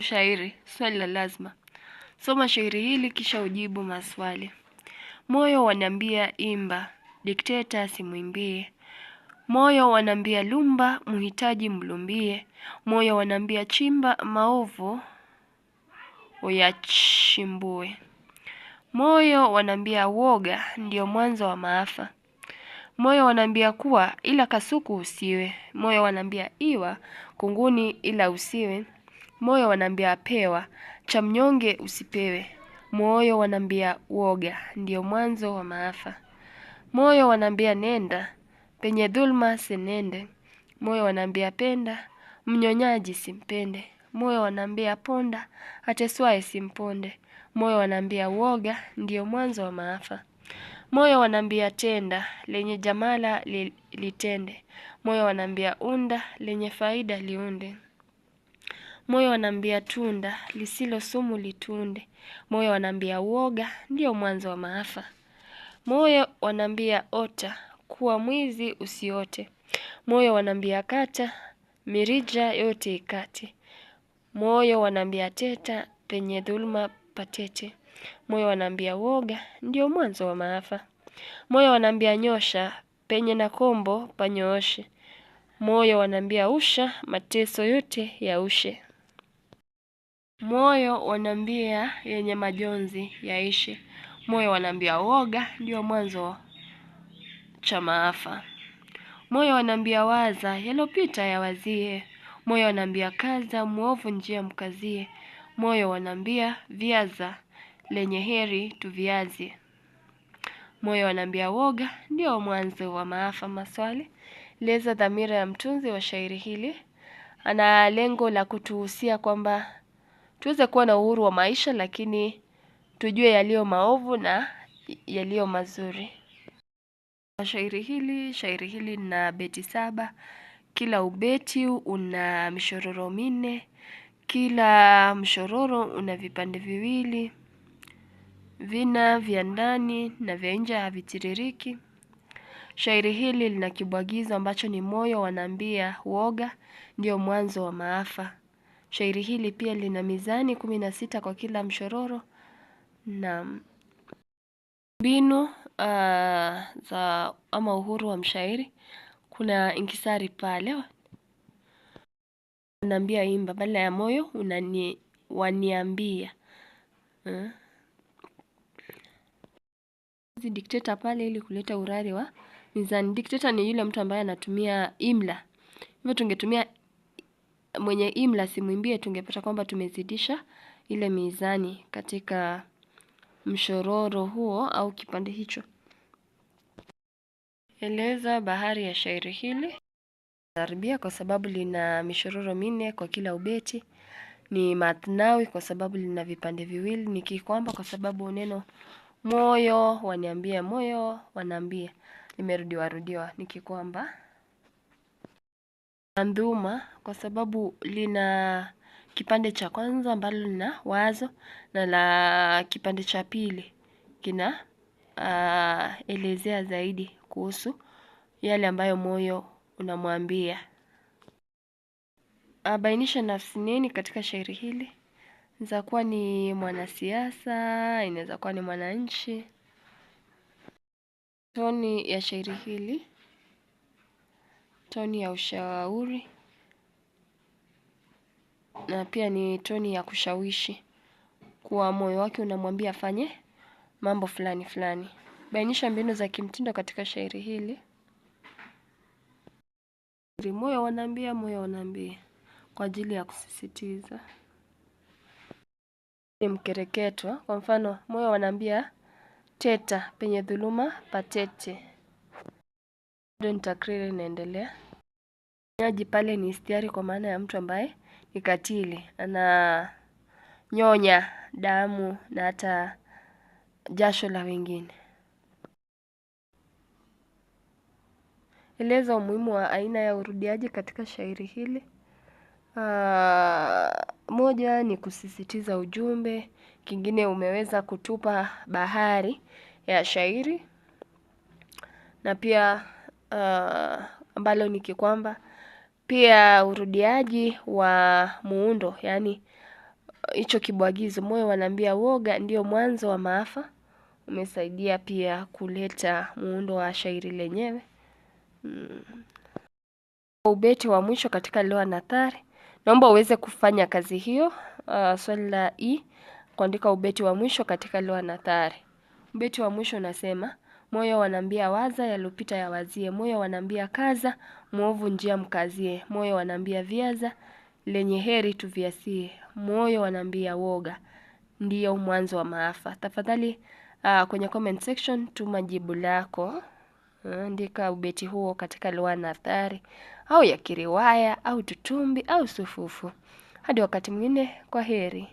Shairi, swali la lazima. Soma shairi hili kisha ujibu maswali. Moyo wanambia imba, dikteta simwimbie. Moyo wanambia lumba, muhitaji mlumbie. Moyo wanambia chimba, maovu uyachimbue. Moyo wanambia woga, ndio mwanzo wa maafa. Moyo wanambia kuwa, ila kasuku usiwe. Moyo wanambia iwa, kunguni ila usiwe. Moyo wanambia pewa, cha mnyonge usipewe. Moyo wanambia woga, ndio mwanzo wa maafa. Moyo wanambia nenda, penye dhulma senende. Moyo wanambia penda, mnyonyaji simpende. Moyo wanambia ponda, ateswaye simponde. Moyo wanambia woga, ndio mwanzo wa maafa. Moyo wanambia tenda, lenye jamala litende. Moyo wanambia unda, lenye faida liunde. Moyo wanambia tunda, lisilo sumu litunde. Moyo wanambia woga, ndio mwanzo wa maafa. Moyo wanambia ota, kuwa mwizi usiote. Moyo wanambia kata, mirija yote ikate. Moyo wanambia teta, penye dhulma patete. Moyo wanambia woga, ndio mwanzo wa maafa. Moyo wanambia nyosha, penye na kombo panyooshe. Moyo wanambia usha, mateso yote yaushe. Moyo wanambia yenye majonzi yaishe. Moyo wanambia woga, ndio mwanzo cha maafa. Moyo wanambia waza, yalopita yawazie. Moyo wanambia kaza, muovu njia mkazie. Moyo wanambia viaza, lenye heri tuviazie. Moyo wanambia woga, ndio mwanzo wa maafa. Maswali. Eleza dhamira ya mtunzi wa shairi hili. Ana lengo la kutuhusia kwamba tuweze kuwa na uhuru wa maisha, lakini tujue yaliyo maovu na yaliyo mazuri. Shairi hili na beti 7. Kila ubeti una mishororo 4. Kila mshororo una vipande viwili. Vina vya ndani na vya nje havitiririki. Shairi hili lina kibwagizo ambacho ni moyo wanambia woga, ndio mwanzo wa maafa. Shairi hili pia lina mizani 16 kwa kila mshororo na mbinu za ama uhuru wa mshairi. Kuna inkisari pale. Wanambia imba, badala ya moyo waniambia. Dikteta pale ili kuleta urari wa mizani. Dikteta ni yule mtu ambaye anatumia imla. Hivyo tungetumia mwenye imla simwimbie, tungepata kwamba tumezidisha ile mizani katika mshororo huo au kipande hicho. Eleza bahari ya shairi hili. Arabia kwa sababu lina mishororo 4 kwa kila ubeti. Ni mathnawi kwa sababu lina vipande viwili. Ni kikwamba kwa sababu neno moyo waniambia, moyo wanambia limerudiwa. Ni kikwamba. Mandhuma kwa sababu lina kipande cha kwanza ambalo lina wazo, na la kipande cha pili kina elezea zaidi kuhusu yale ambayo moyo unamwambia. Bainisha nafsi neni katika shairi hili. Inaweza kuwa ni mwanasiasa, inaweza kuwa ni mwananchi. Toni ya shairi hili, toni ya ushauri, na pia ni toni ya kushawishi kuwa moyo wake unamwambia afanye mambo fulani fulani. Bainisha mbinu za kimtindo katika shairi hili. Moyo wanambia kwa ajili ya kusisitiza. Ni mkereketwa. Kwa mfano, moyo wanambia teta, penye dhuluma patete. Ndio nitakriri inaendelea. Nyaji pale ni istiari kwa maana ya mtu ambaye ni katili. Ana nyonya damu na hata jasho la wengine. Eleza umuhimu wa aina ya urudiaji katika shairi hili. Moja ni kusisitiza ujumbe. Kingine umeweza kutupa bahari ya shairi. Na pia ambalo ni kwamba pia urudiaji wa muundo, yani hicho kibwagizo, moyo wanaambia woga ndio mwanzo wa maafa, umesaidia pia kuleta muundo wa shairi lenyewe. Ubeti wa mwisho katika lugha nathari. Naomba uweze kufanya kazi hiyo. Swali la kuandika ubeti wa mwisho katika lugha nathari. Ubeti wa mwisho unasema, moyo wanaambia waza, yalopita yawazie. Moyo wanaambia kaza, muovu njia mkazie. Moyo wanaambia viaza, lenye heri tuviasie. Moyo wanaambia woga ndiyo mwanzo wa maafa. Tafadhali kwenye comment section tuma jibu lako. Andika ubeti huo katika lugha nathari au ya kiriwaya au tutumbi au sufufu. Hadi wakati mwingine, kwa heri.